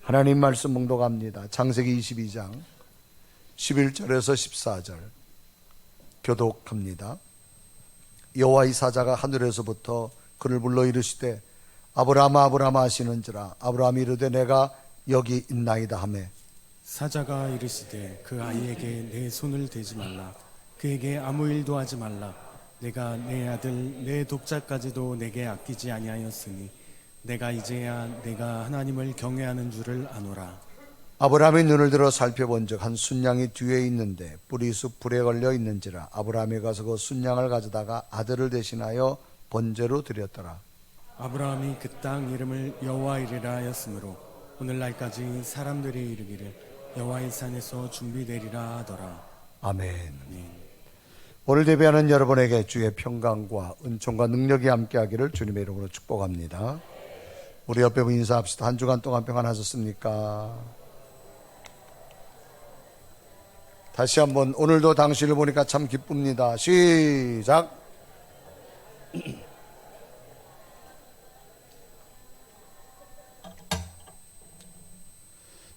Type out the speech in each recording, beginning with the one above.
하나님 말씀 묵독합니다. 창세기 22장 11절에서 14절 교독합니다. 여호와의 사자가 하늘에서부터 그를 불러 이르시되 아브라함아 아브라함아 하시는지라. 아브라함이 이르되 내가 여기 있나이다 하매 사자가 이르시되 그 아이에게 내 손을 대지 말라. 그에게 아무 일도 하지 말라. 내가 내 아들 내 독자까지도 내게 아끼지 아니하였으니 내가 이제야 내가 하나님을 경외하는 줄을 아노라. 아브라함이 눈을 들어 살펴본즉 한 순양이 뒤에 있는데 뿔이 숲 불에 걸려 있는지라. 아브라함이 가서 그 순양을 가져다가 아들을 대신하여 번제로 드렸더라. 아브라함이 그 땅 이름을 여호와이리라 하였으므로 오늘날까지 사람들이 이르기를 여호와의 산에서 준비되리라 하더라. 아멘. 오늘 예배하는 여러분에게 주의 평강과 은총과 능력이 함께하기를 주님의 이름으로 축복합니다. 우리 옆에 분 인사합시다. 한 주간 동안 평안하셨습니까? 다시 한번 오늘도 당신을 보니까 참 기쁩니다. 시작.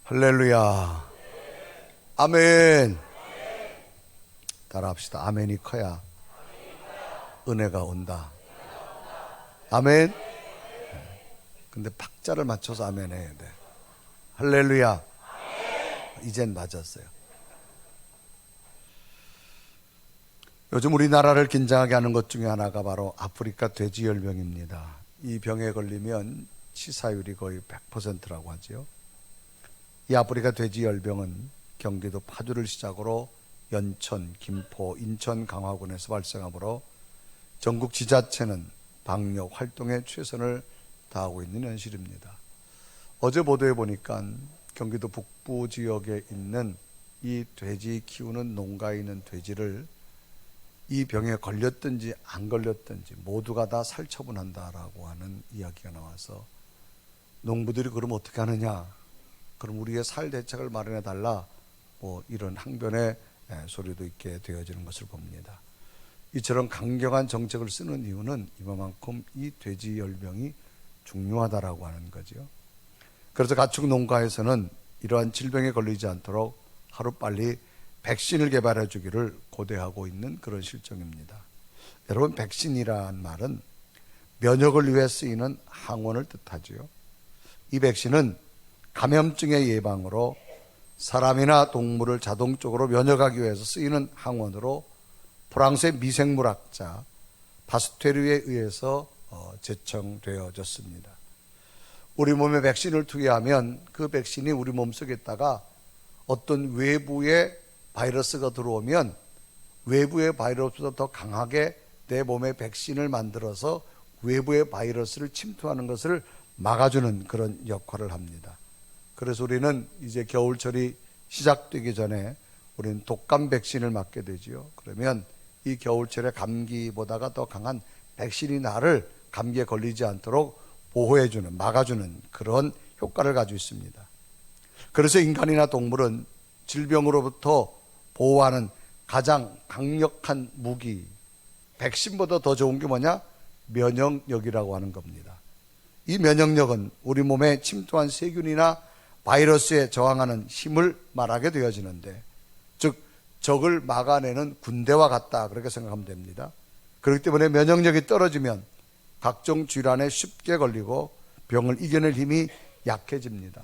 할렐루야. 아멘. 따라합시다. 아멘이 커야 은혜가 온다. 아멘. 근데 박자를 맞춰서 아멘 해야 돼. 할렐루야. 이젠 맞았어요. 요즘 우리나라를 긴장하게 하는 것 중에 하나가 바로 아프리카 돼지열병입니다. 이 병에 걸리면 치사율이 거의 100%라고 하죠. 이 아프리카 돼지열병은 경기도 파주를 시작으로 연천, 김포, 인천, 강화군에서 발생하므로 전국 지자체는 방역 활동에 최선을 다하고 있는 현실입니다. 어제 보도에 보니까 경기도 북부 지역에 있는 이 돼지 키우는 농가에 있는 돼지를 이 병에 걸렸든지 안 걸렸든지 모두가 다 살처분한다라고 하는 이야기가 나와서 농부들이 그럼 어떻게 하느냐? 그럼 우리의 살 대책을 마련해 달라. 뭐 이런 항변의 소리도 있게 되어지는 것을 봅니다. 이처럼 강경한 정책을 쓰는 이유는 이만큼 이 돼지 열병이 중요하다라고 하는 거죠. 그래서 가축 농가에서는 이러한 질병에 걸리지 않도록 하루빨리 백신을 개발해 주기를 고대하고 있는 그런 실정입니다. 여러분, 백신이라는 말은 면역을 위해 쓰이는 항원을 뜻하지요. 이 백신은 감염증의 예방으로 사람이나 동물을 자동적으로 면역하기 위해서 쓰이는 항원으로 프랑스의 미생물학자 파스테르에 의해서 제청되어졌습니다. 우리 몸에 백신을 투여하면 그 백신이 우리 몸속에 있다가 어떤 외부의 바이러스가 들어오면 외부의 바이러스보다 더 강하게 내 몸에 백신을 만들어서 외부의 바이러스를 침투하는 것을 막아주는 그런 역할을 합니다. 그래서 우리는 이제 겨울철이 시작되기 전에 우리는 독감 백신을 맞게 되지요. 그러면 이 겨울철에 감기보다가 더 강한 백신이 나를 감기에 걸리지 않도록 보호해주는, 막아주는 그런 효과를 가지고 있습니다. 그래서 인간이나 동물은 질병으로부터 보호하는 가장 강력한 무기, 백신보다 더 좋은 게 뭐냐? 면역력이라고 하는 겁니다. 이 면역력은 우리 몸에 침투한 세균이나 바이러스에 저항하는 힘을 말하게 되어지는데, 즉 적을 막아내는 군대와 같다, 그렇게 생각하면 됩니다. 그렇기 때문에 면역력이 떨어지면 각종 질환에 쉽게 걸리고 병을 이겨낼 힘이 약해집니다.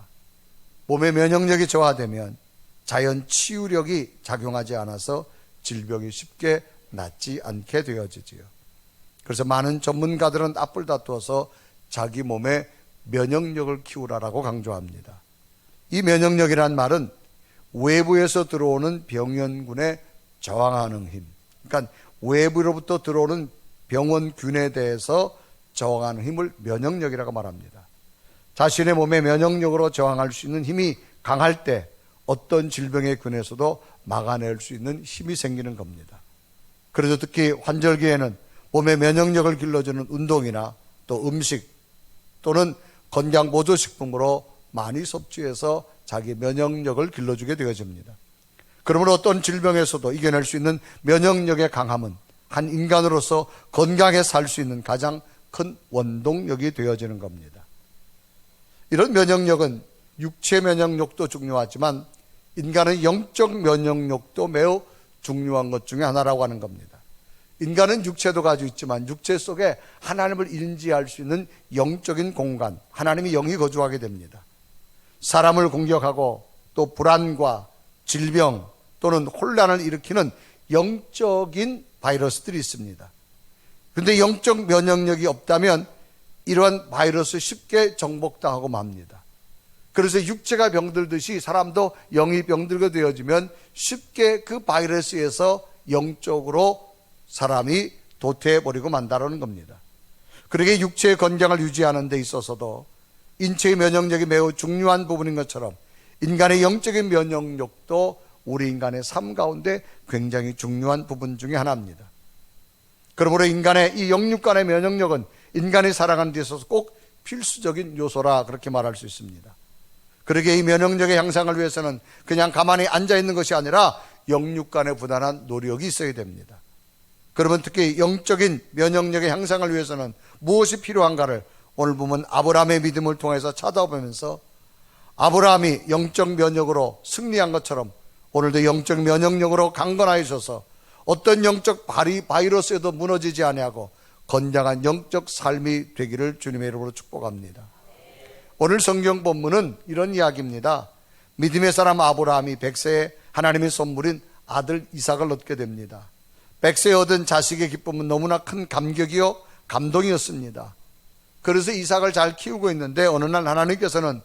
몸의 면역력이 저하되면 자연 치유력이 작용하지 않아서 질병이 쉽게 낫지 않게 되어지지요. 그래서 많은 전문가들은 앞을 다투어서 자기 몸의 면역력을 키우라라고 강조합니다. 이 면역력이란 말은 외부에서 들어오는 병원균에 저항하는 힘, 그러니까 외부로부터 들어오는 병원균에 대해서 저항하는 힘을 면역력이라고 말합니다. 자신의 몸의 면역력으로 저항할 수 있는 힘이 강할 때 어떤 질병의 균에서도 막아낼 수 있는 힘이 생기는 겁니다. 그래서 특히 환절기에는 몸의 면역력을 길러주는 운동이나 또 음식 또는 건강보조식품으로 많이 섭취해서 자기 면역력을 길러주게 되어집니다. 그러므로 어떤 질병에서도 이겨낼 수 있는 면역력의 강함은 한 인간으로서 건강하게 살 수 있는 가장 큰 원동력이 되어지는 겁니다. 이런 면역력은 육체 면역력도 중요하지만 인간의 영적 면역력도 매우 중요한 것 중에 하나라고 하는 겁니다. 인간은 육체도 가지고 있지만 육체 속에 하나님을 인지할 수 있는 영적인 공간, 하나님의 영이 거주하게 됩니다. 사람을 공격하고 또 불안과 질병 또는 혼란을 일으키는 영적인 바이러스들이 있습니다. 그런데 영적 면역력이 없다면 이러한 바이러스 쉽게 정복당하고 맙니다. 그래서 육체가 병들듯이 사람도 영이 병들게 되어지면 쉽게 그 바이러스에서 영적으로 사람이 도태해버리고 만다라는 겁니다. 그러게 육체의 건강을 유지하는 데 있어서도 인체의 면역력이 매우 중요한 부분인 것처럼 인간의 영적인 면역력도 우리 인간의 삶 가운데 굉장히 중요한 부분 중에 하나입니다. 그러므로 인간의 이 영육간의 면역력은 인간이 살아가는 데 있어서 꼭 필수적인 요소라 그렇게 말할 수 있습니다. 그러기에 이 면역력의 향상을 위해서는 그냥 가만히 앉아있는 것이 아니라 영육간의 부단한 노력이 있어야 됩니다. 그러면 특히 영적인 면역력의 향상을 위해서는 무엇이 필요한가를 오늘 보면 아브라함의 믿음을 통해서 찾아보면서 아브라함이 영적 면역으로 승리한 것처럼 오늘도 영적 면역력으로 강건하셔서 어떤 영적 바이러스에도 무너지지 아니하고 건강한 영적 삶이 되기를 주님의 이름으로 축복합니다. 오늘 성경 본문은 이런 이야기입니다. 믿음의 사람 아브라함이 100세에 하나님의 선물인 아들 이삭을 얻게 됩니다. 100세에 얻은 자식의 기쁨은 너무나 큰 감격이요 감동이었습니다. 그래서 이삭을 잘 키우고 있는데 어느 날 하나님께서는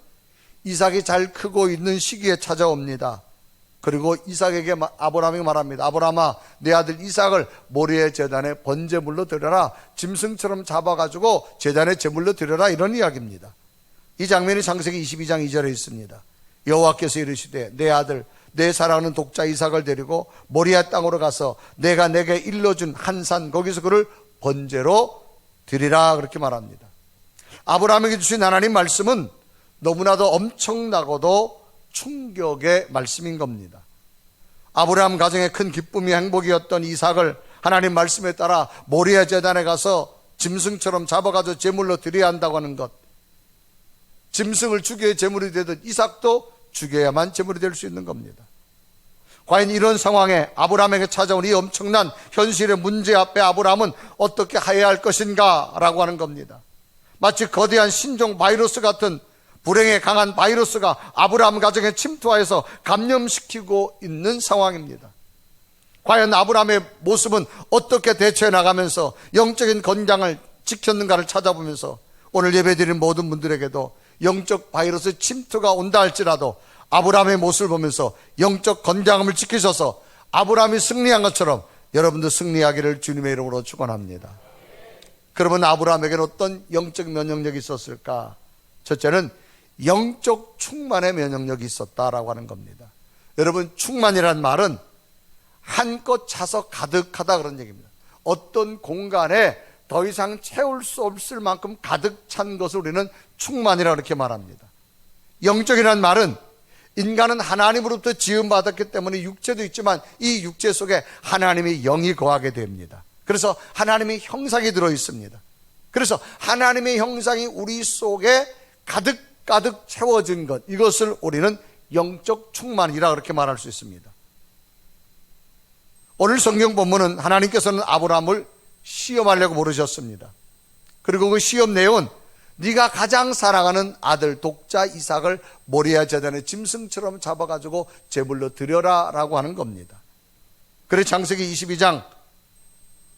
이삭이 잘 크고 있는 시기에 찾아옵니다. 그리고 이삭에게 아브라함이 말합니다. 아브라함아, 내 아들 이삭을 모리의 제단에 번제물로 드려라. 짐승처럼 잡아가지고 제단에 제물로 드려라. 이런 이야기입니다. 이 장면이 창세기 22장 2절에 있습니다. 여호와께서 이르시되 내 아들 내 사랑하는 독자 이삭을 데리고 모리아 땅으로 가서 내가 내게 일러준 한 산 거기서 그를 번제로 드리라. 그렇게 말합니다. 아브라함에게 주신 하나님 말씀은 너무나도 엄청나고도 충격의 말씀인 겁니다. 아브라함 가정의 큰 기쁨이 행복이었던 이삭을 하나님 말씀에 따라 모리아 제단에 가서 짐승처럼 잡아가지고 제물로 드려야 한다고 하는 것, 짐승을 죽여야 제물이 되듯 이삭도 죽여야만 제물이 될 수 있는 겁니다. 과연 이런 상황에 아브라함에게 찾아온 이 엄청난 현실의 문제 앞에 아브라함은 어떻게 해야 할 것인가 라고 하는 겁니다. 마치 거대한 신종 바이러스 같은 불행에 강한 바이러스가 아브라함 가정에 침투하여서 감염시키고 있는 상황입니다. 과연 아브라함의 모습은 어떻게 대처해 나가면서 영적인 건강을 지켰는가를 찾아보면서 오늘 예배드리는 모든 분들에게도 영적 바이러스 침투가 온다 할지라도 아브라함의 모습을 보면서 영적 건강함을 지키셔서 아브라함이 승리한 것처럼 여러분도 승리하기를 주님의 이름으로 축원합니다. 그러면 아브라함에게는 어떤 영적 면역력이 있었을까? 첫째는 영적 충만의 면역력이 있었다라고 하는 겁니다. 여러분, 충만이란 말은 한껏 차서 가득하다 그런 얘기입니다. 어떤 공간에 더 이상 채울 수 없을 만큼 가득 찬 것을 우리는 충만이라고 이렇게 말합니다. 영적이란 말은 인간은 하나님으로부터 지음받았기 때문에 육체도 있지만 이 육체 속에 하나님의 영이 거하게 됩니다. 그래서 하나님의 형상이 들어 있습니다. 그래서 하나님의 형상이 우리 속에 가득 채워진 것, 이것을 우리는 영적 충만이라 그렇게 말할 수 있습니다. 오늘 성경 본문은 하나님께서는 아브라함을 시험하려고 부르셨습니다. 그리고 그 시험 내용은 네가 가장 사랑하는 아들 독자 이삭을 모리아 제단에 짐승처럼 잡아가지고 제물로 드려라 라고 하는 겁니다. 그래서 창세기 22장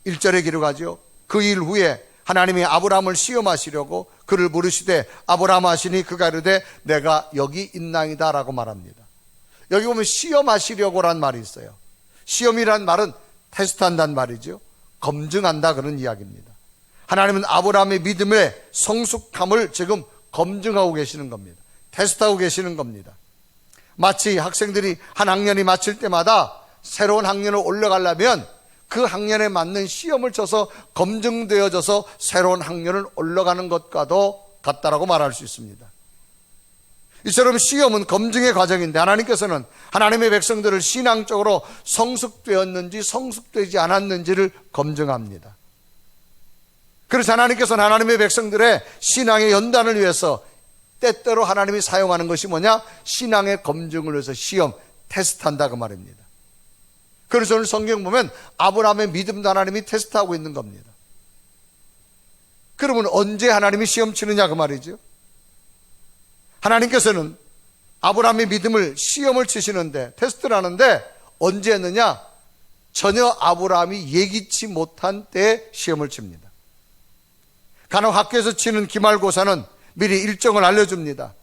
1절에 기록하죠. 그 일 후에 하나님이 아브라함을 시험하시려고 그를 부르시되 아브라함 하시니 그가 이르되 내가 여기 있나이다 라고 말합니다. 여기 보면 시험하시려고란 말이 있어요. 시험이란 말은 테스트한다는 말이죠. 검증한다 그런 이야기입니다. 하나님은 아브라함의 믿음의 성숙함을 지금 검증하고 계시는 겁니다. 테스트하고 계시는 겁니다. 마치 학생들이 한 학년이 마칠 때마다 새로운 학년을 올라가려면 그 학년에 맞는 시험을 쳐서 검증되어져서 새로운 학년을 올라가는 것과도 같다라고 말할 수 있습니다. 이처럼 시험은 검증의 과정인데 하나님께서는 하나님의 백성들을 신앙적으로 성숙되었는지 성숙되지 않았는지를 검증합니다. 그래서 하나님께서는 하나님의 백성들의 신앙의 연단을 위해서 때때로 하나님이 사용하는 것이 뭐냐? 신앙의 검증을 위해서 시험, 테스트한다 그 말입니다. 그래서 오늘 성경 보면 아브라함의 믿음도 하나님이 테스트하고 있는 겁니다. 그러면 언제 하나님이 시험 치느냐 그 말이죠. 하나님께서는 아브라함의 믿음을 시험을 치시는데, 테스트를 하는데 언제 했느냐? 전혀 아브라함이 예기치 못한 때에 시험을 칩니다. 간혹 학교에서 치는 기말고사는 미리 일정을 알려줍니다.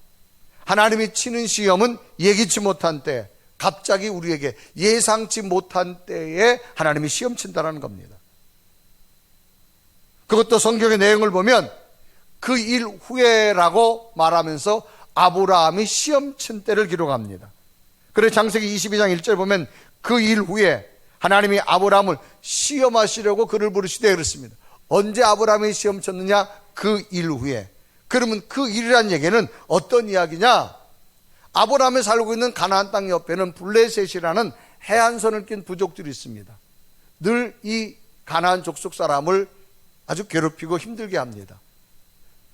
하나님이 치는 시험은 예기치 못한 때, 갑자기 우리에게 예상치 못한 때에 하나님이 시험 친다는 겁니다. 그것도 성경의 내용을 보면 그 일 후에라고 말하면서 아브라함이 시험 친 때를 기록합니다. 그래서 창세기 22장 1절 보면 그 일 후에 하나님이 아브라함을 시험하시려고 그를 부르시되 그렇습니다. 언제 아브라함이 시험 쳤느냐? 그 일 후에. 그러면 그 일이란 얘기는 어떤 이야기냐? 아브라함이 살고 있는 가나안 땅 옆에는 블레셋이라는 해안선을 낀 부족들이 있습니다. 늘 이 가나안 족속 사람을 아주 괴롭히고 힘들게 합니다.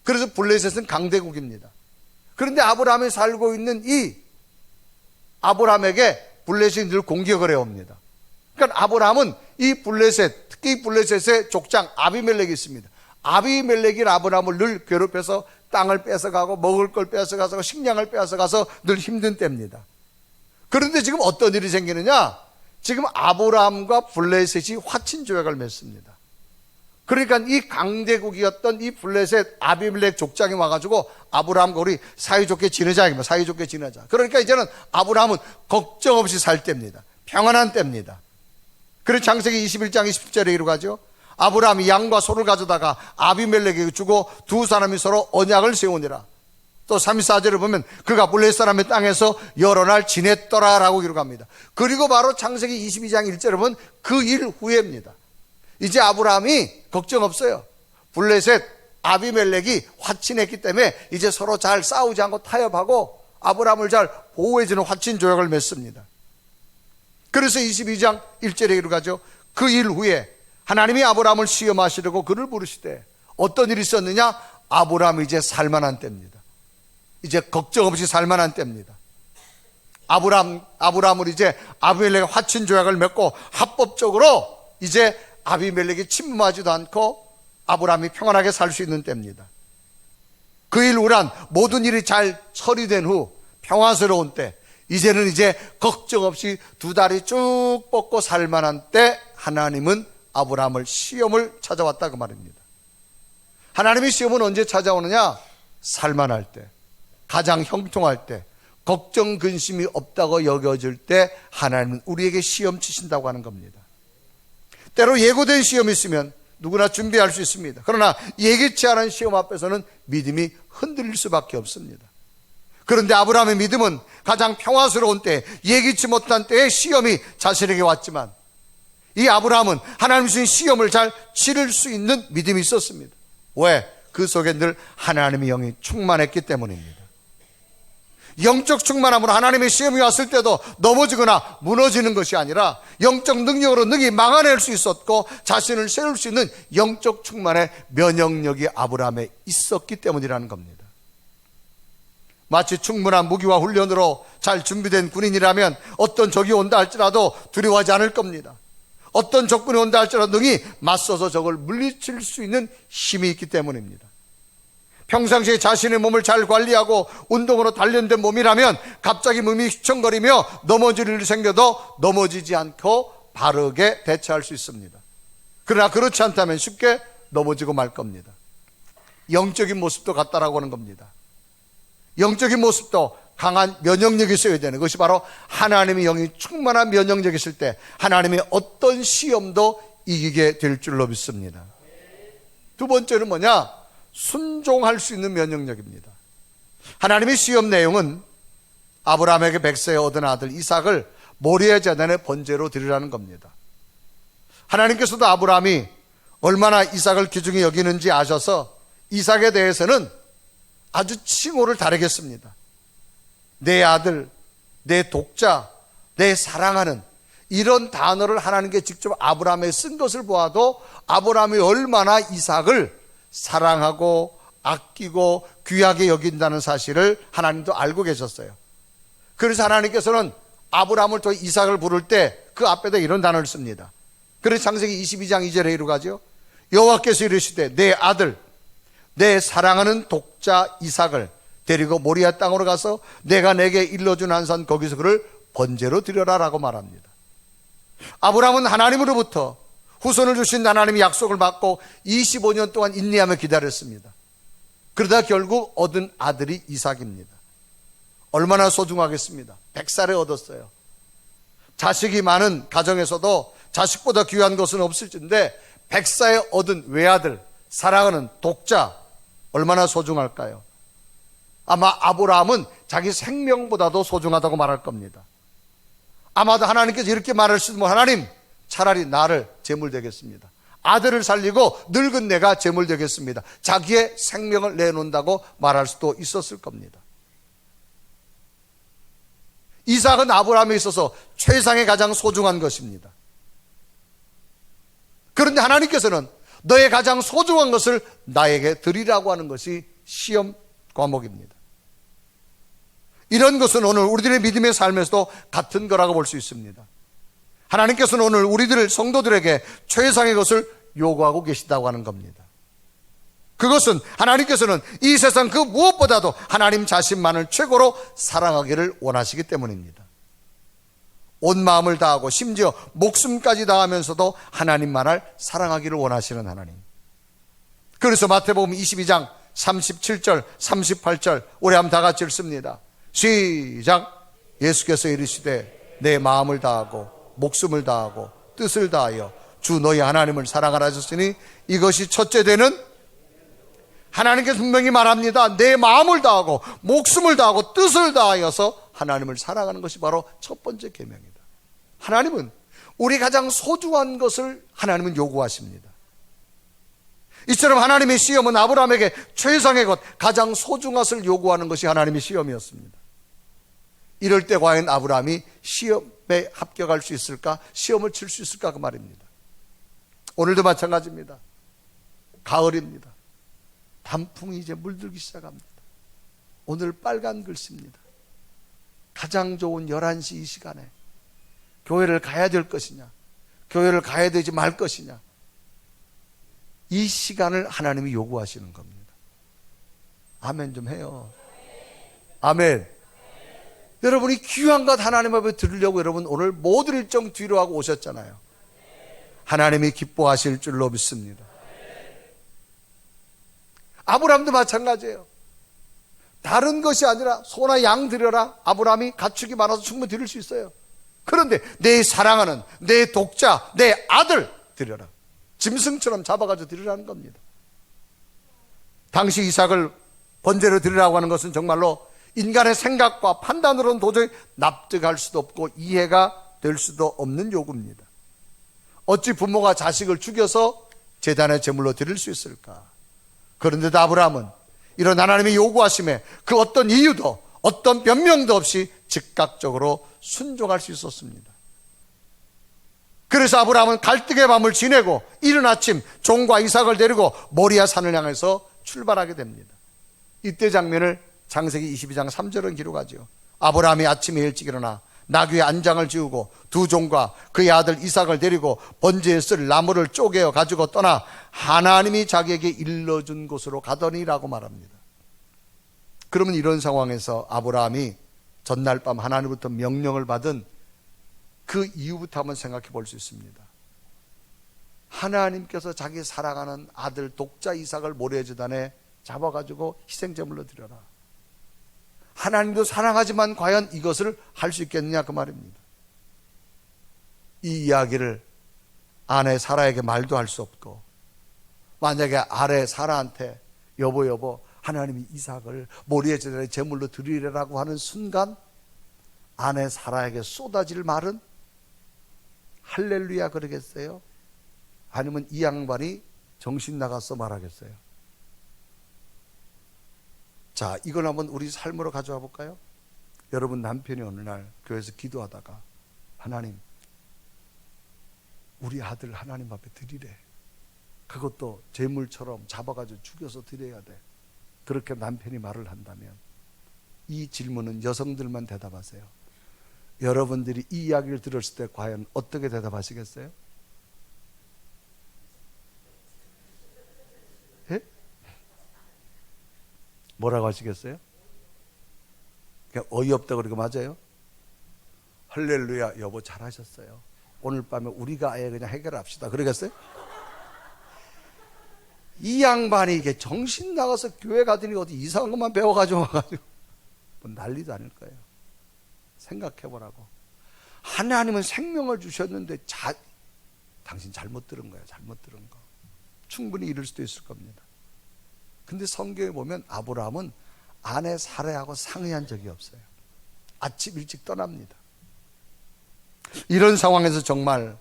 그래서 블레셋은 강대국입니다. 그런데 아브라함이 살고 있는 이 아브라함에게 블레셋이 늘 공격을 해옵니다. 그러니까 아브라함은 이 블레셋, 특히 이 블레셋의 족장 아비멜렉이 있습니다. 아비멜렉이 아브라함을 늘 괴롭혀서 땅을 뺏어가고 먹을 걸 뺏어가서 식량을 뺏어가서 늘 힘든 때입니다. 그런데 지금 어떤 일이 생기느냐? 지금 아브라함과 블레셋이 화친 조약을 맺습니다. 그러니까 이 강대국이었던 이 블레셋 아비멜렉 족장이 와가지고 아브라함과 우리 사이좋게 지내자, 사이좋게 지내자. 그러니까 이제는 아브라함은 걱정 없이 살 때입니다. 평안한 때입니다. 그래서 창세기 21장 20절에 이르가죠. 아브라함이 양과 소를 가져다가 아비멜렉에게 주고 두 사람이 서로 언약을 세우니라. 또 34절을 보면 그가 블레셋 사람의 땅에서 여러 날 지냈더라라고 기록합니다. 그리고 바로 창세기 22장 1절을 보면 그 일 후에입니다. 이제 아브라함이 걱정 없어요. 블레셋 아비멜렉이 화친했기 때문에 이제 서로 잘 싸우지 않고 타협하고 아브라함을 잘 보호해주는 화친 조약을 맺습니다. 그래서 22장 1절에 이르가죠. 그 일 후에 하나님이 아브라함을 시험하시려고 그를 부르시되 어떤 일이 있었느냐? 아브라함이 이제 살만한 때입니다. 이제 걱정 없이 살만한 때입니다. 아브라함을 이제 아비멜렉의 화친 조약을 맺고 합법적으로 이제 아비멜렉이 침범하지도 않고 아브라함이 평안하게 살 수 있는 때입니다. 그 일 후란 모든 일이 잘 처리된 후 평화스러운 때, 이제는 이제 걱정 없이 두 다리 쭉 뻗고 살만한 때 하나님은 아브라함을 시험을 찾아왔다 그 말입니다. 하나님의 시험은 언제 찾아오느냐? 살만할 때, 가장 형통할 때, 걱정 근심이 없다고 여겨질 때 하나님은 우리에게 시험 치신다고 하는 겁니다. 때로 예고된 시험이 있으면 누구나 준비할 수 있습니다. 그러나 예기치 않은 시험 앞에서는 믿음이 흔들릴 수밖에 없습니다. 그런데 아브라함의 믿음은 가장 평화스러운 때, 예기치 못한 때에 시험이 자신에게 왔지만 이 아브라함은 하나님 주신 시험을 잘 치를 수 있는 믿음이 있었습니다. 왜? 그 속에 늘 하나님의 영이 충만했기 때문입니다. 영적 충만함으로 하나님의 시험이 왔을 때도 넘어지거나 무너지는 것이 아니라 영적 능력으로 능히 막아낼 수 있었고 자신을 세울 수 있는 영적 충만의 면역력이 아브라함에 있었기 때문이라는 겁니다. 마치 충분한 무기와 훈련으로 잘 준비된 군인이라면 어떤 적이 온다 할지라도 두려워하지 않을 겁니다. 어떤 적군이 온다 할지라도 능히 맞서서 적을 물리칠 수 있는 힘이 있기 때문입니다. 평상시에 자신의 몸을 잘 관리하고 운동으로 단련된 몸이라면 갑자기 몸이 휘청거리며 넘어질 일이 생겨도 넘어지지 않고 바르게 대처할 수 있습니다. 그러나 그렇지 않다면 쉽게 넘어지고 말 겁니다. 영적인 모습도 같다라고 하는 겁니다. 영적인 모습도 강한 면역력이 있어야 되는 것이 바로 하나님의 영이 충만한 면역력이 있을 때 하나님의 어떤 시험도 이기게 될 줄로 믿습니다. 두 번째는 뭐냐? 순종할 수 있는 면역력입니다. 하나님의 시험 내용은 아브라함에게 백세에 얻은 아들 이삭을 모리아 제단의 번제로 드리라는 겁니다. 하나님께서도 아브라함이 얼마나 이삭을 귀중히 여기는지 아셔서 이삭에 대해서는 아주 칭호를 다르겠습니다. 내 아들, 내 독자, 내 사랑하는, 이런 단어를 하나님께 직접 아브라함에 쓴 것을 보아도 아브라함이 얼마나 이삭을 사랑하고 아끼고 귀하게 여긴다는 사실을 하나님도 알고 계셨어요. 그래서 하나님께서는 아브라함을 통해 이삭을 부를 때 그 앞에다 이런 단어를 씁니다. 그래서 창세기 22장 2절에 이루가죠. 여호와께서 이르시되 내 아들 내 사랑하는 독자 이삭을 데리고 모리아 땅으로 가서 내가 내게 일러준 한산 거기서 그를 번제로 드려라 라고 말합니다. 아브라함은 하나님으로부터 후손을 주신 하나님의 약속을 받고 25년 동안 인내하며 기다렸습니다. 그러다 결국 얻은 아들이 이삭입니다. 얼마나 소중하겠습니다. 100살에 얻었어요. 자식이 많은 가정에서도 자식보다 귀한 것은 없을진데 100살에 얻은 외아들, 사랑하는 독자, 얼마나 소중할까요? 아마 아브라함은 자기 생명보다도 소중하다고 말할 겁니다. 아마도 하나님께서 이렇게 말할 수도 있고, 하나님 차라리 나를 제물 되겠습니다. 아들을 살리고 늙은 내가 제물 되겠습니다. 자기의 생명을 내놓는다고 말할 수도 있었을 겁니다. 이삭은 아브라함에 있어서 최상의 가장 소중한 것입니다. 그런데 하나님께서는 너의 가장 소중한 것을 나에게 드리라고 하는 것이 시험 과목입니다. 이런 것은 오늘 우리들의 믿음의 삶에서도 같은 거라고 볼 수 있습니다. 하나님께서는 오늘 우리들 성도들에게 최상의 것을 요구하고 계시다고 하는 겁니다. 그것은 하나님께서는 이 세상 그 무엇보다도 하나님 자신만을 최고로 사랑하기를 원하시기 때문입니다. 온 마음을 다하고 심지어 목숨까지 다하면서도 하나님만을 사랑하기를 원하시는 하나님. 그래서 마태복음 22장 37절 38절 우리 한번 다 같이 읽습니다. 시작. 예수께서 이르시되 내 마음을 다하고 목숨을 다하고 뜻을 다하여 주 너희 하나님을 사랑하라 하셨으니 이것이 첫째 되는, 하나님께서 분명히 말합니다. 내 마음을 다하고 목숨을 다하고 뜻을 다하여서 하나님을 사랑하는 것이 바로 첫 번째 계명이다. 하나님은 우리 가장 소중한 것을 하나님은 요구하십니다. 이처럼 하나님의 시험은 아브라함에게 최상의 것, 가장 소중한 것을 요구하는 것이 하나님의 시험이었습니다. 이럴 때 과연 아브라함이 시험에 합격할 수 있을까? 시험을 칠 수 있을까? 그 말입니다. 오늘도 마찬가지입니다. 가을입니다. 단풍이 이제 물들기 시작합니다. 오늘 빨간 글씨입니다. 가장 좋은 11시 이 시간에 교회를 가야 될 것이냐, 교회를 가야 되지 말 것이냐, 이 시간을 하나님이 요구하시는 겁니다. 아멘 좀 해요. 아멘. 여러분이 귀한 것 하나님 앞에 들으려고 여러분 오늘 모든 일정 뒤로 하고 오셨잖아요. 하나님이 기뻐하실 줄로 믿습니다. 아브라함도 마찬가지예요. 다른 것이 아니라 소나 양 드려라. 아브라함이 가축이 많아서 충분히 드릴 수 있어요. 그런데 내 사랑하는 내 독자 내 아들 드려라. 짐승처럼 잡아가지고 드리라는 겁니다. 당시 이삭을 번제로 드리라고 하는 것은 정말로 인간의 생각과 판단으로는 도저히 납득할 수도 없고 이해가 될 수도 없는 요구입니다. 어찌 부모가 자식을 죽여서 제단의 제물로 드릴 수 있을까? 그런데도 아브라함은 이런 하나님의 요구하심에 그 어떤 이유도 어떤 변명도 없이 즉각적으로 순종할 수 있었습니다. 그래서 아브라함은 갈등의 밤을 지내고 이른 아침 종과 이삭을 데리고 모리아 산을 향해서 출발하게 됩니다. 이때 장면을 창세기 22장 3절은 기록하죠. 아브라함이 아침에 일찍 일어나 나귀의 안장을 지우고 두 종과 그의 아들 이삭을 데리고 번제에 쓸 나무를 쪼개어 가지고 떠나 하나님이 자기에게 일러준 곳으로 가더니라고 말합니다. 그러면 이런 상황에서 아브라함이 전날 밤 하나님부터 명령을 받은 그 이유부터 한번 생각해 볼 수 있습니다. 하나님께서 자기 사랑하는 아들 독자 이삭을 모래제단에 잡아가지고 희생제물로 드려라. 하나님도 사랑하지만 과연 이것을 할 수 있겠느냐 그 말입니다. 이 이야기를 아내 사라에게 말도 할 수 없고, 만약에 아내 사라한테 여보 하나님이 이삭을 모리아 제단에 제물로 드리라고 하는 순간 아내 사라에게 쏟아질 말은 할렐루야 그러겠어요? 아니면 이 양반이 정신 나가서 말하겠어요? 자, 이걸 한번 우리 삶으로 가져와 볼까요? 여러분 남편이 어느 날 교회에서 기도하다가 하나님 우리 아들 하나님 앞에 드리래. 그것도 제물처럼 잡아가지고 죽여서 드려야 돼. 그렇게 남편이 말을 한다면 이 질문은 여성들만 대답하세요. 여러분들이 이 이야기를 들었을 때 과연 어떻게 대답하시겠어요? 예? 뭐라고 하시겠어요? 그냥 어이없다고 그러고 맞아요? 할렐루야, 여보 잘하셨어요. 오늘 밤에 우리가 아예 그냥 해결합시다. 그러겠어요? 이 양반이 이게 정신 나가서 교회 가더니 어디 이상한 것만 배워가지고 와가지고 뭐 난리도 아닐 거예요. 생각해보라고. 하나님은 생명을 주셨는데 당신 잘못 들은 거예요. 잘못 들은 거. 충분히 이럴 수도 있을 겁니다. 근데 성경에 보면 아브라함은 아내 사례하고 상의한 적이 없어요. 아침 일찍 떠납니다. 이런 상황에서 정말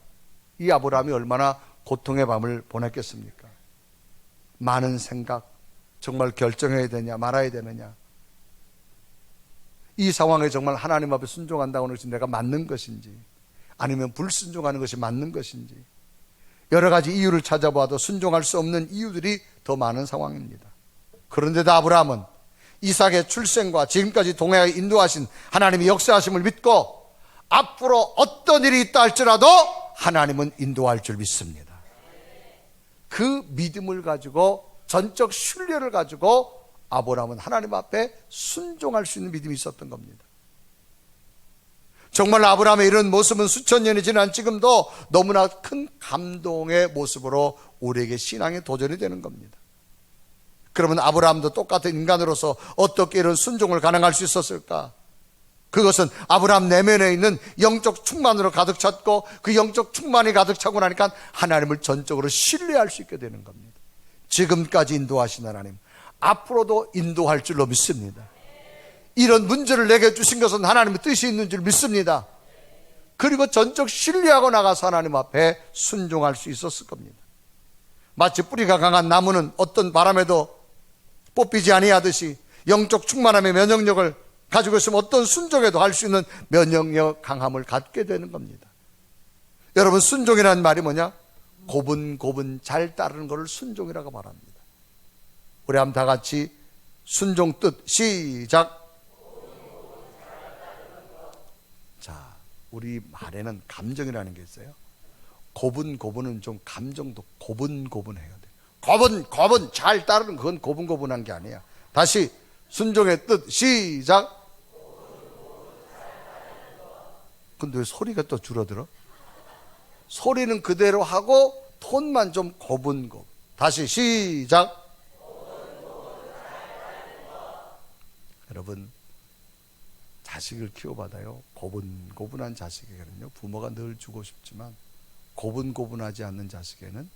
이 아브라함이 얼마나 고통의 밤을 보냈겠습니까? 많은 생각, 정말 결정해야 되냐 말아야 되느냐, 이 상황에 정말 하나님 앞에 순종한다고 하는 것이 내가 맞는 것인지 아니면 불순종하는 것이 맞는 것인지 여러 가지 이유를 찾아봐도 순종할 수 없는 이유들이 더 많은 상황입니다. 그런데도 아브라함은 이삭의 출생과 지금까지 동해에 인도하신 하나님의 역사하심을 믿고 앞으로 어떤 일이 있다 할지라도 하나님은 인도할 줄 믿습니다. 그 믿음을 가지고, 전적 신뢰를 가지고 아브라함은 하나님 앞에 순종할 수 있는 믿음이 있었던 겁니다. 정말 아브라함의 이런 모습은 수천 년이 지난 지금도 너무나 큰 감동의 모습으로 우리에게 신앙의 도전이 되는 겁니다. 그러면 아브라함도 똑같은 인간으로서 어떻게 이런 순종을 가능할 수 있었을까? 그것은 아브라함 내면에 있는 영적 충만으로 가득 찼고, 그 영적 충만이 가득 차고 나니까 하나님을 전적으로 신뢰할 수 있게 되는 겁니다. 지금까지 인도하신 하나님, 앞으로도 인도할 줄로 믿습니다. 이런 문제를 내게 주신 것은 하나님의 뜻이 있는 줄 믿습니다. 그리고 전적 신뢰하고 나가서 하나님 앞에 순종할 수 있었을 겁니다. 마치 뿌리가 강한 나무는 어떤 바람에도 뽑히지 아니하듯이 영적 충만함의 면역력을 가지고 있으면 어떤 순종에도 할 수 있는 면역력 강함을 갖게 되는 겁니다. 여러분, 순종이라는 말이 뭐냐? 고분고분 잘 따르는 것을 순종이라고 말합니다. 우리 한번 다 같이 순종 뜻 시작. 자, 우리 말에는 감정이라는 게 있어요. 고분고분은 좀 감정도 고분고분해야 돼. 고분 잘 따르는 그건 고분고분한 게 아니야. 다시 순종의 뜻 시작. 근데 왜 소리가 또 줄어들어? 소리는 그대로 하고 톤만 좀 고분고분. 다시 시작. 여러분, 자식을 키워받아요. 고분고분한 자식에게는요, 부모가 늘 주고 싶지만 고분고분하지 않는 자식에게는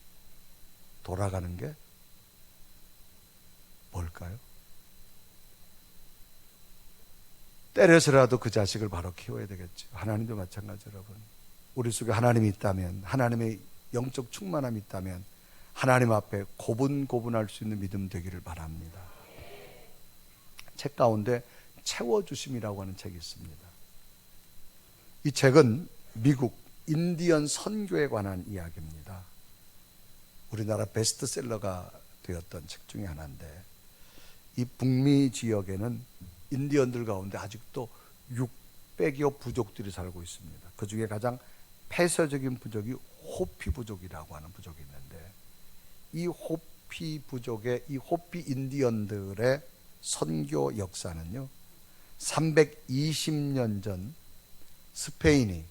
돌아가는 게 뭘까요? 때려서라도 그 자식을 바로 키워야 되겠죠. 하나님도 마찬가지. 여러분, 우리 속에 하나님이 있다면, 하나님의 영적 충만함이 있다면 하나님 앞에 고분고분할 수 있는 믿음 되기를 바랍니다. 책 가운데 채워주심이라고 하는 책이 있습니다. 이 책은 미국 인디언 선교에 관한 이야기입니다. 우리나라 베스트셀러가 되었던 책 중에 하나인데, 이 북미 지역에는 인디언들 가운데 아직도 600여 부족들이 살고 있습니다. 그 중에 가장 폐쇄적인 부족이 호피 부족이라고 하는 부족이 있는데, 이 호피 부족의, 이 호피 인디언들의 선교 역사는요, 320년 전 스페인이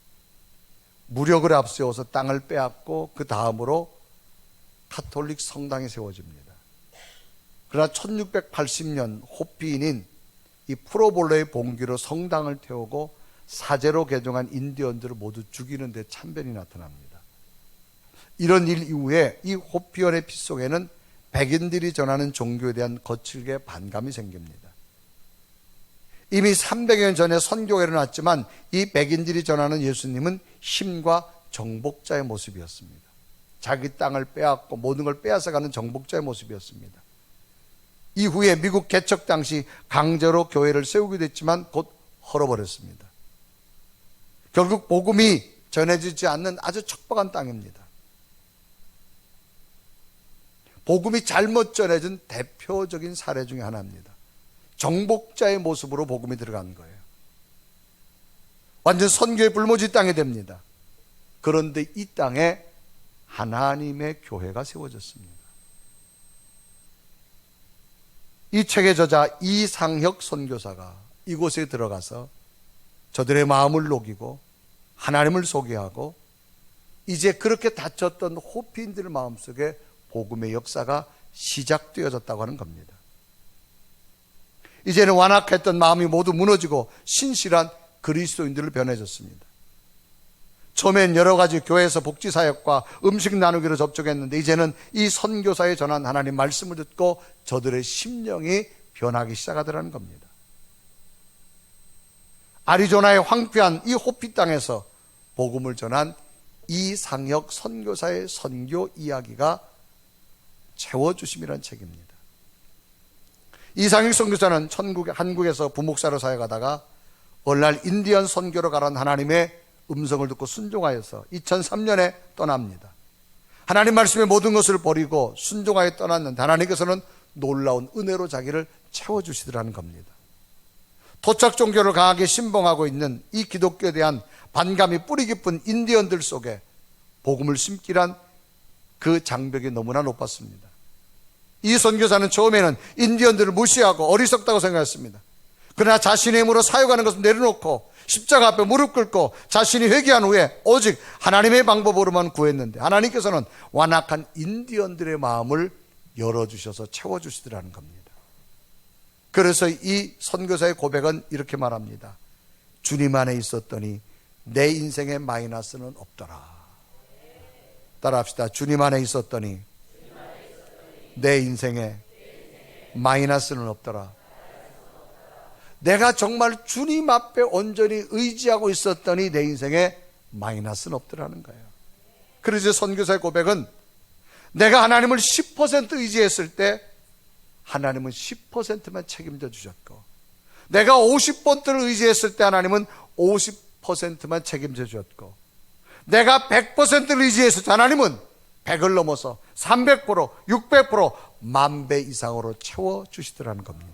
무력을 앞세워서 땅을 빼앗고 그 다음으로 카톨릭 성당이 세워집니다. 그러나 1680년 호피인인 이 프로볼로의 봉기로 성당을 태우고 사제로 개종한 인디언들을 모두 죽이는 데 참변이 나타납니다. 이런 일 이후에 이 호피언의 피 속에는 백인들이 전하는 종교에 대한 거칠게 반감이 생깁니다. 이미 300여 년 전에 선교가 일어났지만 이 백인들이 전하는 예수님은 힘과 정복자의 모습이었습니다. 자기 땅을 빼앗고 모든 걸 빼앗아가는 정복자의 모습이었습니다. 이후에 미국 개척 당시 강제로 교회를 세우게 됐지만 곧 헐어버렸습니다. 결국 복음이 전해지지 않는 아주 척박한 땅입니다. 복음이 잘못 전해진 대표적인 사례 중에 하나입니다. 정복자의 모습으로 복음이 들어간 거예요. 완전 선교의 불모지 땅이 됩니다. 그런데 이 땅에 하나님의 교회가 세워졌습니다. 이 책의 저자 이상혁 선교사가 이곳에 들어가서 저들의 마음을 녹이고 하나님을 소개하고 이제 그렇게 닫혔던 호피인들 마음속에 복음의 역사가 시작되어졌다고 하는 겁니다. 이제는 완악했던 마음이 모두 무너지고 신실한 그리스도인들을 변해졌습니다. 처음엔 여러 가지 교회에서 복지사역과 음식 나누기로 접촉했는데 이제는 이 선교사에 전한 하나님 말씀을 듣고 저들의 심령이 변하기 시작하더라는 겁니다. 아리조나의 황폐한 이 호피 땅에서 복음을 전한 이상혁 선교사의 선교 이야기가 채워주심이라는 책입니다. 이상혁 선교사는 한국에서 부목사로 사역하다가 어느 날 인디언 선교로 가란 하나님의 음성을 듣고 순종하여서 2003년에 떠납니다. 하나님 말씀의 모든 것을 버리고 순종하여 떠났는데 하나님께서는 놀라운 은혜로 자기를 채워주시더라는 겁니다. 토착 종교를 강하게 신봉하고 있는 이 기독교에 대한 반감이 뿌리 깊은 인디언들 속에 복음을 심기란 그 장벽이 너무나 높았습니다. 이 선교사는 처음에는 인디언들을 무시하고 어리석다고 생각했습니다. 그러나 자신의 힘으로 사역하는 것을 내려놓고 십자가 앞에 무릎 꿇고 자신이 회개한 후에 오직 하나님의 방법으로만 구했는데 하나님께서는 완악한 인디언들의 마음을 열어주셔서 채워주시더라는 겁니다. 그래서 이 선교사의 고백은 이렇게 말합니다. 주님 안에 있었더니 내 인생에 마이너스는 없더라. 따라합시다. 주님 안에 있었더니 내 인생에 마이너스는 없더라. 내가 정말 주님 앞에 온전히 의지하고 있었더니 내 인생에 마이너스는 없더라는 거예요. 그래서 선교사의 고백은 내가 하나님을 10% 의지했을 때 하나님은 10%만 책임져 주셨고 내가 50%를 의지했을 때 하나님은 50%만 책임져 주셨고 내가 100%를 의지했을 때 하나님은 100을 넘어서 300%, 600%, 10,000배 이상으로 채워주시더라는 겁니다.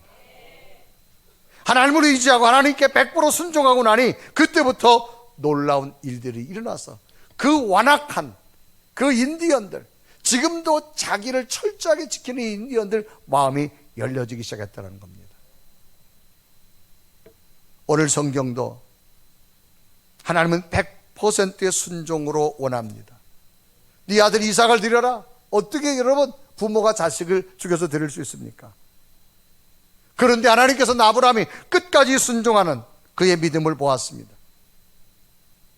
하나님을 의지하고 하나님께 100% 순종하고 나니 그때부터 놀라운 일들이 일어나서 그 완악한 그 인디언들, 지금도 자기를 철저하게 지키는 인디언들 마음이 열려지기 시작했다는 겁니다. 오늘 성경도 하나님은 100%의 순종으로 원합니다. 네 아들 이삭을 드려라. 어떻게 여러분 부모가 자식을 죽여서 드릴 수 있습니까? 그런데 하나님께서는 아브라함이 끝까지 순종하는 그의 믿음을 보았습니다.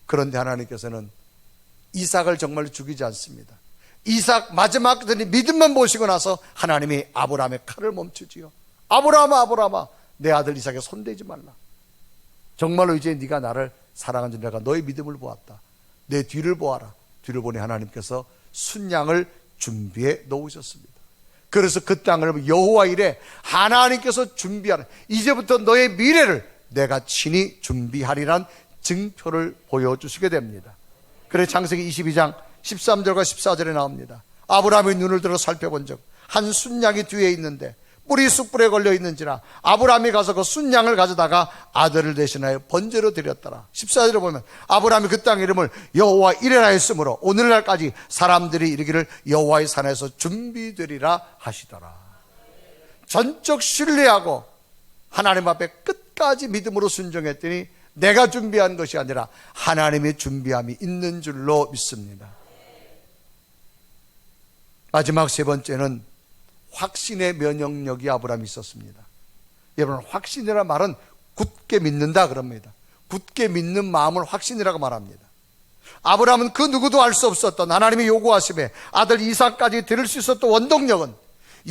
그런데 하나님께서는 이삭을 정말 죽이지 않습니다. 이삭 마지막 믿음만 보시고 나서 하나님이 아브라함의 칼을 멈추지요. 아브라함아 아브라함아 내 아들 이삭에 손대지 말라. 정말로 이제 네가 나를 사랑한 줄 내가 너의 믿음을 보았다. 내 뒤를 보아라. 뒤를 보니 하나님께서 순양을 준비해 놓으셨습니다. 그래서 그 땅을 여호와 이래 하나님께서 준비하라. 이제부터 너의 미래를 내가 친히 준비하리란 증표를 보여주시게 됩니다. 그래서 창세기 22장 13절과 14절에 나옵니다. 아브라함의 눈을 들어 살펴본 적 한 순양이 뒤에 있는데 뿔이 숯불에 걸려 있는지라 아브라함이 가서 그 순양을 가져다가 아들을 대신하여 번제로 드렸더라. 14절에 보면 아브라함이 그 땅 이름을 여호와 이레라 했으므로 오늘날까지 사람들이 이르기를 여호와의 산에서 준비되리라 하시더라. 전적 신뢰하고 하나님 앞에 끝까지 믿음으로 순종했더니 내가 준비한 것이 아니라 하나님의 준비함이 있는 줄로 믿습니다. 마지막 세 번째는 확신의 면역력이 아브라함이 있었습니다. 여러분, 확신이라는 말은 굳게 믿는다 그럽니다. 굳게 믿는 마음을 확신이라고 말합니다. 아브라함은 그 누구도 알 수 없었던 하나님의 요구하심에 아들 이삭까지 드릴 수 있었던 원동력은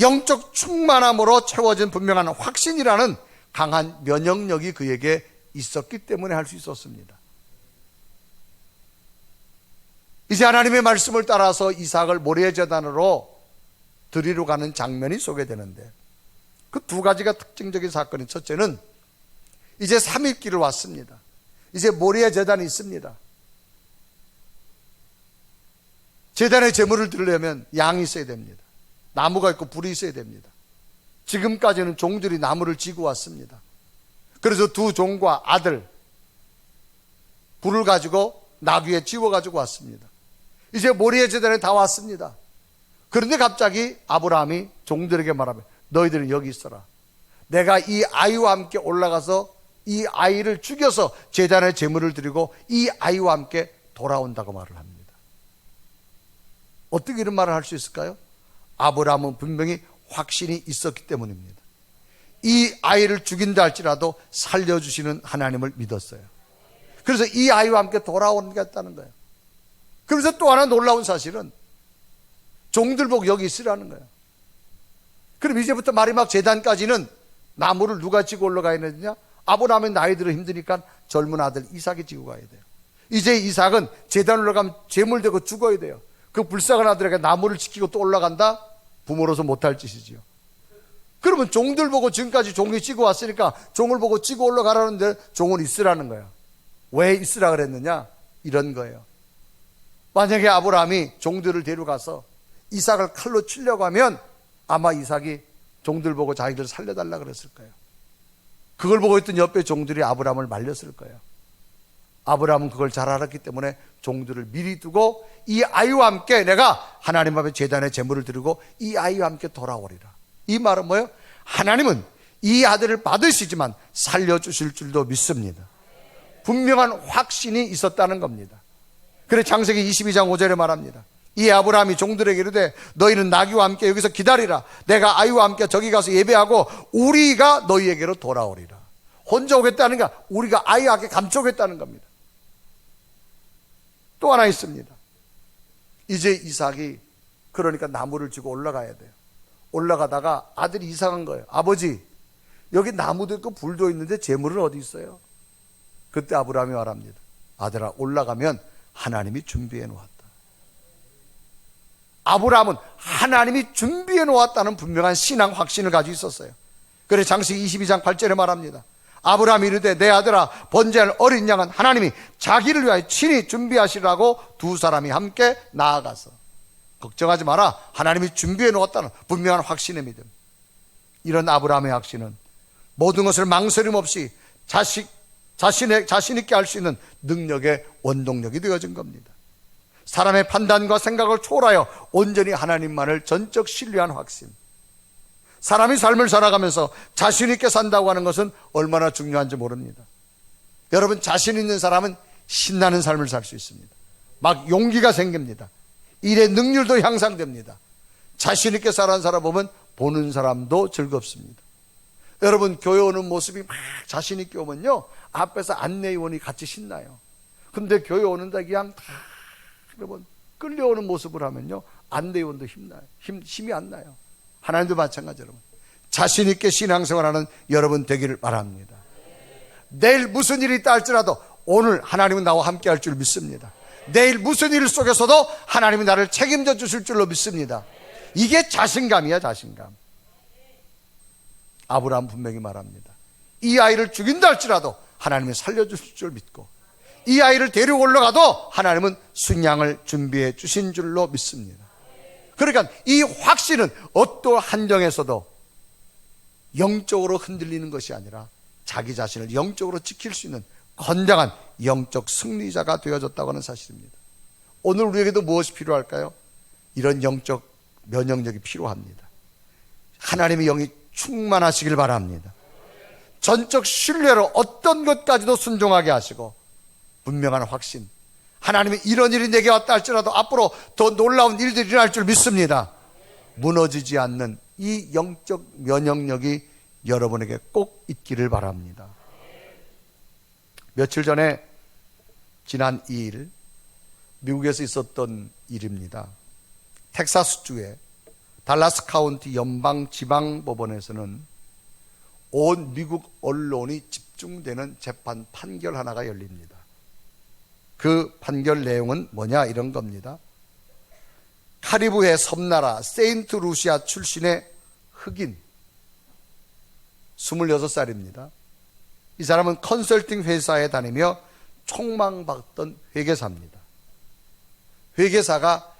영적 충만함으로 채워진 분명한 확신이라는 강한 면역력이 그에게 있었기 때문에 할 수 있었습니다. 이제 하나님의 말씀을 따라서 이삭을 모래제단으로 드리러 가는 장면이 소개되는데 그 두 가지가 특징적인 사건이, 첫째는 이제 3일길을 왔습니다. 이제 모리아 제단이 있습니다. 제단에 제물을 드리려면 양이 있어야 됩니다. 나무가 있고 불이 있어야 됩니다. 지금까지는 종들이 나무를 지고 왔습니다. 그래서 두 종과 아들 불을 가지고 나귀에 지워가지고 왔습니다. 이제 모리의 제단에 다 왔습니다. 그런데 갑자기 아브라함이 종들에게 말합니다. 너희들은 여기 있어라. 내가 이 아이와 함께 올라가서 이 아이를 죽여서 제단에 제물을 드리고 이 아이와 함께 돌아온다고 말을 합니다. 어떻게 이런 말을 할 수 있을까요? 아브라함은 분명히 확신이 있었기 때문입니다. 이 아이를 죽인다 할지라도 살려주시는 하나님을 믿었어요. 그래서 이 아이와 함께 돌아오겠다는 거예요. 그래서 또 하나 놀라운 사실은 종들 보고 여기 있으라는 거예요. 그럼 이제부터 마지막 제단까지는 나무를 누가 지고 올라가야 되느냐? 아브라함의 나이 들어 힘드니까 젊은 아들 이삭이 지고 가야 돼요. 이제 이삭은 제단 올라가면 제물 되고 죽어야 돼요. 그 불쌍한 아들에게 나무를 지키고 또 올라간다? 부모로서 못할 짓이지요. 그러면 종들 보고 지금까지 종이 지고 왔으니까 종을 보고 지고 올라가라는데 종은 있으라는 거예요. 왜 있으라 그랬느냐? 이런 거예요. 만약에 아브라함이 종들을 데려가서 이삭을 칼로 치려고 하면 아마 이삭이 종들 보고 자기들 살려달라 그랬을 거예요. 그걸 보고 있던 옆에 종들이 아브라함을 말렸을 거예요. 아브라함은 그걸 잘 알았기 때문에 종들을 미리 두고 이 아이와 함께 내가 하나님 앞에 제단에 제물을 드리고 이 아이와 함께 돌아오리라. 이 말은 뭐예요? 하나님은 이 아들을 받으시지만 살려주실 줄도 믿습니다. 분명한 확신이 있었다는 겁니다. 그래 창세기 22장 5절에 말합니다. 이 아브라함이 종들에게 이르되 너희는 나귀와 함께 여기서 기다리라. 내가 아이와 함께 저기 가서 예배하고 우리가 너희에게로 돌아오리라. 혼자 오겠다는 게 우리가 아이와 함께 감춰오겠다는 겁니다. 또 하나 있습니다. 이제 이삭이 그러니까 나무를 지고 올라가야 돼요. 올라가다가 아들이 이상한 거예요. 아버지, 여기 나무도 있고 불도 있는데 재물은 어디 있어요? 그때 아브라함이 말합니다. 아들아, 올라가면 하나님이 준비해 놓았다. 아브라함은 하나님이 준비해 놓았다는 분명한 신앙 확신을 가지고 있었어요. 그래서 창세기 22장 8절에 말합니다. 아브라함이 이르되 내 아들아, 번제할 어린 양은 하나님이 자기를 위하여 친히 준비하시라고 두 사람이 함께 나아가서 걱정하지 마라, 하나님이 준비해 놓았다는 분명한 확신의 믿음. 이런 아브라함의 확신은 모든 것을 망설임 없이 자신 있게 할 수 있는 능력의 원동력이 되어진 겁니다. 사람의 판단과 생각을 초월하여 온전히 하나님만을 전적 신뢰한 확신. 사람이 삶을 살아가면서 자신 있게 산다고 하는 것은 얼마나 중요한지 모릅니다. 여러분, 자신 있는 사람은 신나는 삶을 살 수 있습니다. 막 용기가 생깁니다. 일의 능률도 향상됩니다. 자신 있게 살아가는 사람 보면 보는 사람도 즐겁습니다. 여러분, 교회 오는 모습이 막 자신 있게 오면요, 앞에서 안내위원이 같이 신나요. 근데 교회 오는데 그냥 다 여러분 끌려오는 모습을 하면요, 안내위원도 힘이 안 나요. 하나님도 마찬가지. 여러분, 자신 있게 신앙생활하는 여러분 되기를 바랍니다. 내일 무슨 일이 있다 할지라도 오늘 하나님은 나와 함께 할 줄 믿습니다. 내일 무슨 일 속에서도 하나님이 나를 책임져 주실 줄로 믿습니다. 이게 자신감이야, 자신감. 아브라함 분명히 말합니다. 이 아이를 죽인다 할지라도 하나님이 살려주실 줄 믿고, 이 아이를 데리고 올라가도 하나님은 순양을 준비해 주신 줄로 믿습니다. 그러니까 이 확신은 어떠한 환경에서도 영적으로 흔들리는 것이 아니라 자기 자신을 영적으로 지킬 수 있는 건강한 영적 승리자가 되어졌다고 하는 사실입니다. 오늘 우리에게도 무엇이 필요할까요? 이런 영적 면역력이 필요합니다. 하나님의 영이 충만하시길 바랍니다. 전적 신뢰로 어떤 것까지도 순종하게 하시고 분명한 확신, 하나님이 이런 일이 내게 왔다 할지라도 앞으로 더 놀라운 일들이 일어날 줄 믿습니다. 무너지지 않는 이 영적 면역력이 여러분에게 꼭 있기를 바랍니다. 며칠 전에 지난 2일 미국에서 있었던 일입니다. 텍사스주의 달라스 카운티 연방지방법원에서는 온 미국 언론이 집중되는 재판 판결 하나가 열립니다. 그 판결 내용은 뭐냐, 이런 겁니다. 카리브해 섬나라 세인트 루시아 출신의 흑인 26살입니다. 이 사람은 컨설팅 회사에 다니며 총망받던 회계사입니다. 회계사가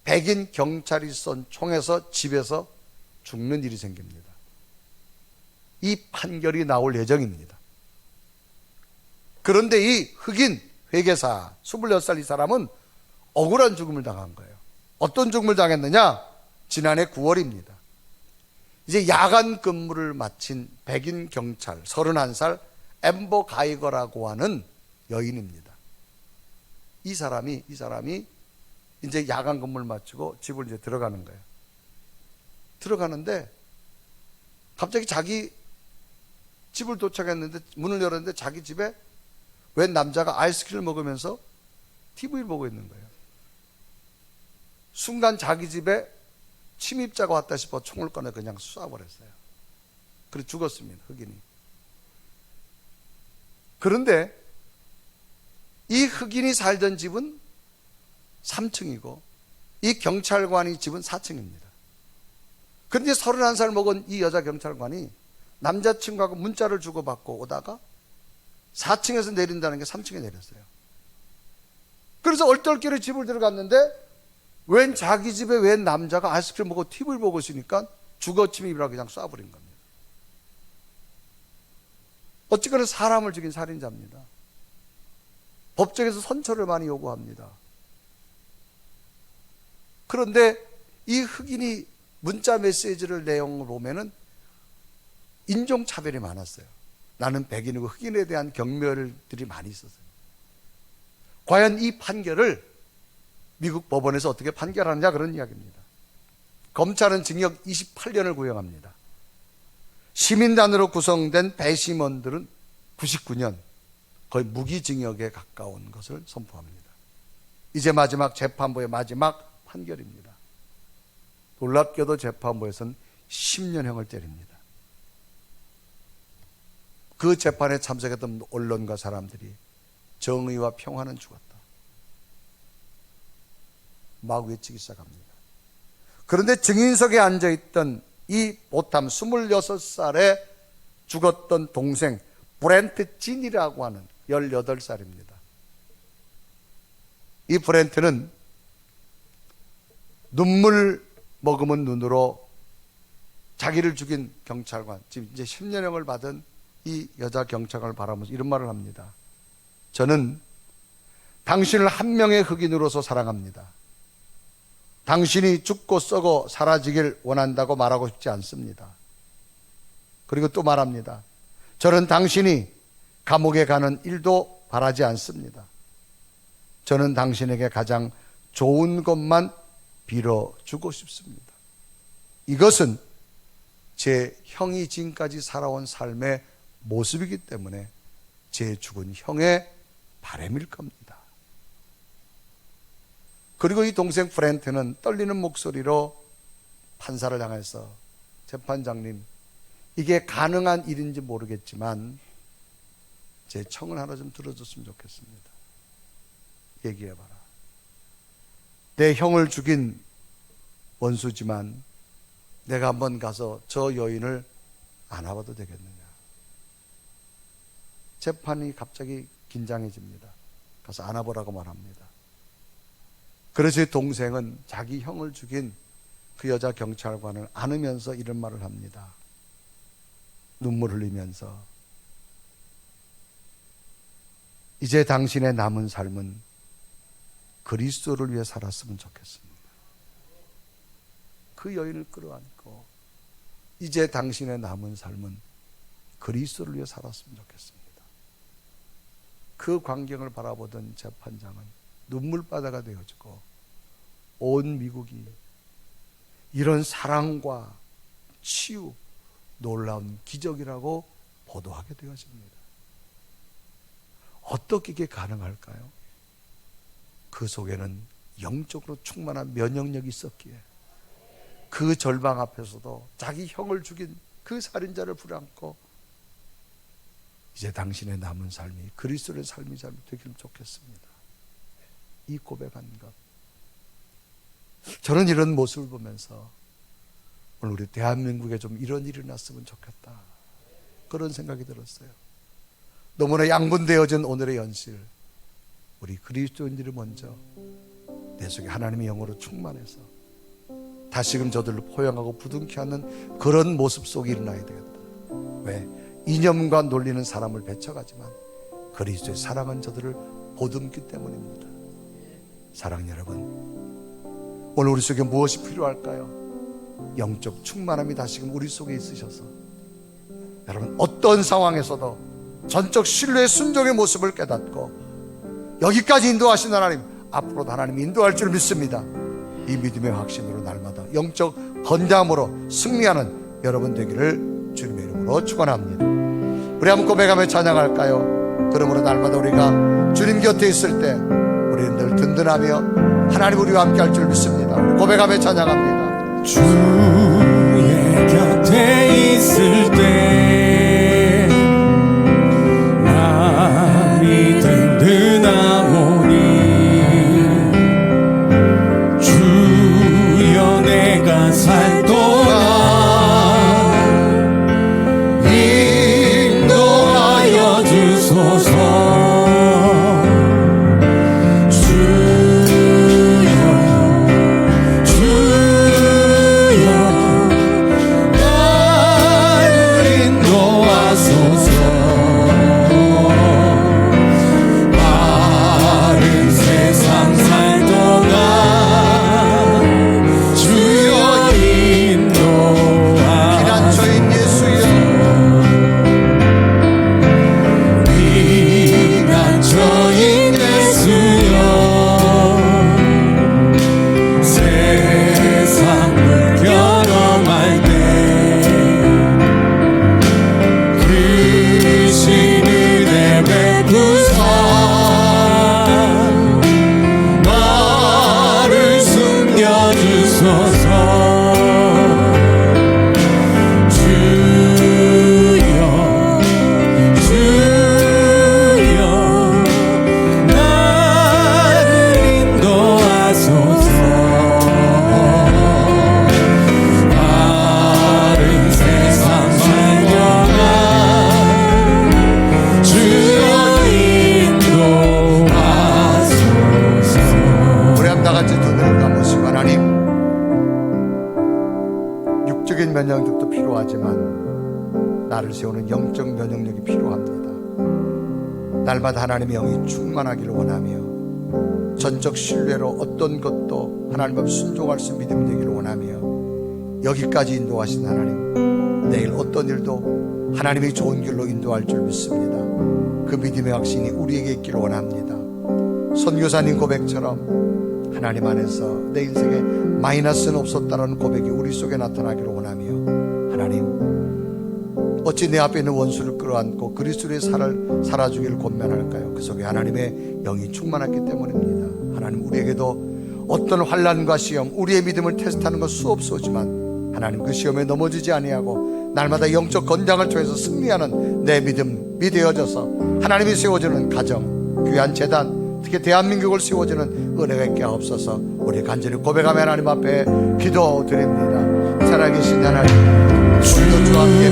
백인 경찰이 쏜 총에서 집에서 죽는 일이 생깁니다. 이 판결이 나올 예정입니다. 그런데 이 흑인 회계사 26살 이 사람은 억울한 죽음을 당한 거예요. 어떤 죽음을 당했느냐? 지난해 9월입니다. 이제 야간 근무를 마친 백인 경찰 31살 앰버 가이거라고 하는 여인입니다. 이 사람이 이제 야간 근무를 마치고 집을 이제 들어가는 거예요. 들어가는데 갑자기 자기 집을 도착했는데 문을 열었는데 자기 집에 웬 남자가 아이스크림을 먹으면서 TV를 보고 있는 거예요. 순간 자기 집에 침입자가 왔다 싶어 총을 꺼내 그냥 쏴버렸어요. 그래서 죽었습니다. 흑인이. 그런데 이 흑인이 살던 집은 3층이고 이 경찰관이 집은 4층입니다. 그런데 31살 먹은 이 여자 경찰관이 남자친구하고 문자를 주고받고 오다가 4층에서 내린다는 게 3층에 내렸어요. 그래서 얼떨결에 집을 들어갔는데 웬 자기 집에 웬 남자가 아이스크림 먹고 TV를 보고 있으니까 주거 침입이라고 그냥 쏴버린 겁니다. 어쨌거나 사람을 죽인 살인자입니다. 법정에서 선처를 많이 요구합니다. 그런데 이 흑인이 문자 메시지를 내용을 보면은 인종차별이 많았어요. 나는 백인이고 흑인에 대한 경멸들이 많이 있었어요. 과연 이 판결을 미국 법원에서 어떻게 판결하느냐 그런 이야기입니다. 검찰은 징역 28년을 구형합니다. 시민단으로 구성된 배심원들은 99년 거의 무기징역에 가까운 것을 선포합니다. 이제 마지막 재판부의 마지막 판결입니다. 놀랍게도 재판부에서는 10년형을 때립니다. 그 재판에 참석했던 언론과 사람들이 정의와 평화는 죽었다 막 외치기 시작합니다. 그런데 증인석에 앉아있던 이 보탐 26살에 죽었던 동생 브렌트 진이라고 하는 18살입니다. 이 브렌트는 눈물 머금은 눈으로 자기를 죽인 경찰관, 지금 이제 10년형을 받은 이 여자 경찰관을 바라보면서 이런 말을 합니다. 저는 당신을 한 명의 흑인으로서 사랑합니다. 당신이 죽고 썩어 사라지길 원한다고 말하고 싶지 않습니다. 그리고 또 말합니다. 저는 당신이 감옥에 가는 일도 바라지 않습니다. 저는 당신에게 가장 좋은 것만 빌어주고 싶습니다. 이것은 제 형이 지금까지 살아온 삶의 모습이기 때문에 제 죽은 형의 바람일 겁니다. 그리고 이 동생 프렌트는 떨리는 목소리로 판사를 향해서 재판장님, 이게 가능한 일인지 모르겠지만 제 청을 하나 좀 들어줬으면 좋겠습니다. 얘기해봐라. 내 형을 죽인 원수지만 내가 한번 가서 저 여인을 안아봐도 되겠느냐. 재판이 갑자기 긴장해집니다. 가서 안아보라고 말합니다. 그래서 동생은 자기 형을 죽인 그 여자 경찰관을 안으면서 이런 말을 합니다. 눈물 흘리면서 이제 당신의 남은 삶은 그리스도를 위해 살았으면 좋겠습니다. 그 여인을 끌어안고 이제 당신의 남은 삶은 그리스도를 위해 살았으면 좋겠습니다. 그 광경을 바라보던 재판장은 눈물바다가 되어지고 온 미국이 이런 사랑과 치유, 놀라운 기적이라고 보도하게 되어집니다. 어떻게 이게 가능할까요? 그 속에는 영적으로 충만한 면역력이 있었기에 그 절망 앞에서도 자기 형을 죽인 그 살인자를 부려안고 이제 당신의 남은 삶이 그리스도의 삶이 되기를 좋겠습니다. 이 고백한 것. 저는 이런 모습을 보면서 오늘 우리 대한민국에 좀 이런 일이 났으면 좋겠다. 그런 생각이 들었어요. 너무나 양분되어진 오늘의 현실. 우리 그리스도인들이 먼저 내 속에 하나님의 영으로 충만해서 다시금 저들을 포용하고 부둥켜 안는 그런 모습 속에 일어나야 되겠다. 왜? 이념과 논리는 사람을 배척하지만 그리스도의 사랑은 저들을 보듬기 때문입니다. 사랑 여러분, 오늘 우리 속에 무엇이 필요할까요? 영적 충만함이 다시금 우리 속에 있으셔서 여러분 어떤 상황에서도 전적 신뢰의 순종의 모습을 깨닫고 여기까지 인도하신 하나님, 앞으로도 하나님이 인도할 줄 믿습니다. 이 믿음의 확신으로 날마다 영적 건장함으로 승리하는 여러분 되기를 주님의 이름으로 축원합니다. 우리 한번 고백하며 찬양할까요? 그러므로 날마다 우리가 주님 곁에 있을 때 우리는 늘 든든하며 하나님 우리와 함께 할 줄 믿습니다. 우리 고백하며 찬양합니다. 주의 곁에 있을 때 마음이 든든하오니 주여 내가 살 동안 인도하여 주소서. 면역력도 필요하지만 나를 세우는 영적 면역력이 필요합니다. 날마다 하나님의 영이 충만하기를 원하며 전적 신뢰로 어떤 것도 하나님 앞에 순종할 수 있는 믿음이 되기를 원하며 여기까지 인도하신 하나님, 내일 어떤 일도 하나님의 좋은 길로 인도할 줄 믿습니다. 그 믿음의 확신이 우리에게 있기를 원합니다. 선교사님 고백처럼 하나님 안에서 내 인생에 마이너스는 없었다는 고백이 우리 속에 나타나기를 원하며, 하나님 어찌 내 앞에 있는 원수를 끌어안고 그리스도의 살아주기를 권면할까요? 그 속에 하나님의 영이 충만했기 때문입니다. 하나님, 우리에게도 어떤 환난과 시험, 우리의 믿음을 테스트하는 것 수없소지만 하나님 그 시험에 넘어지지 아니하고 날마다 영적 건장을 통해서 승리하는 내 믿음이 되어져서 하나님이 세워주는 가정, 귀한 재단, 특히 대한민국을 세워주는 은혜가 있게 하옵소서. 우리 간절히 고백하며 하나님 앞에 기도드립니다. 살아계신 하나님, 오늘도 주와 함께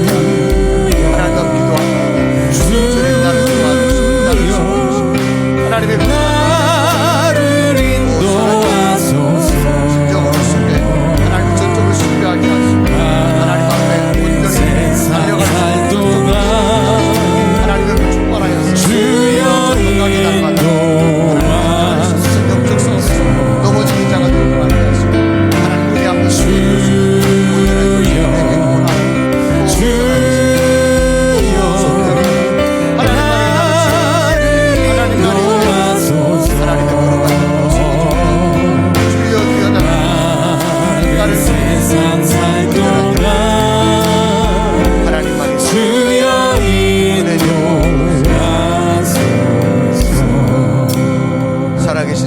하나님 앞에 기도합니다. 주님 나를 도와주시고 나를 세워주시고 하나님의 나를 인도하소서. 진정으로 신뢰, 하나님 전적으로 신뢰하게 하시고 하나님 앞에 온전히 달려갈 수 있는 하나님의 충만하여서 주여 건강히 날마다 영적 성에서 넘어지는 자가 되고 하게 하시고 하나님 우리 앞에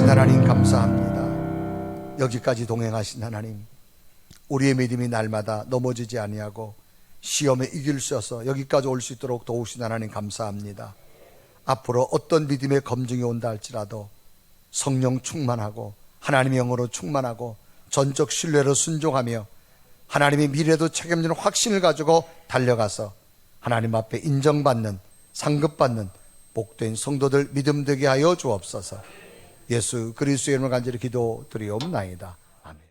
하나님 감사합니다. 여기까지 동행하신 하나님, 우리의 믿음이 날마다 넘어지지 아니하고 시험에 이길 수 있어서 여기까지 올 수 있도록 도우신 하나님 감사합니다. 앞으로 어떤 믿음의 검증이 온다 할지라도 성령 충만하고 하나님의 영으로 충만하고 전적 신뢰로 순종하며 하나님의 미래도 책임지는 확신을 가지고 달려가서 하나님 앞에 인정받는, 상급받는 복된 성도들 믿음 되게 하여 주옵소서. 예수 그리스도의 이름을 간절히 기도드리옵나이다.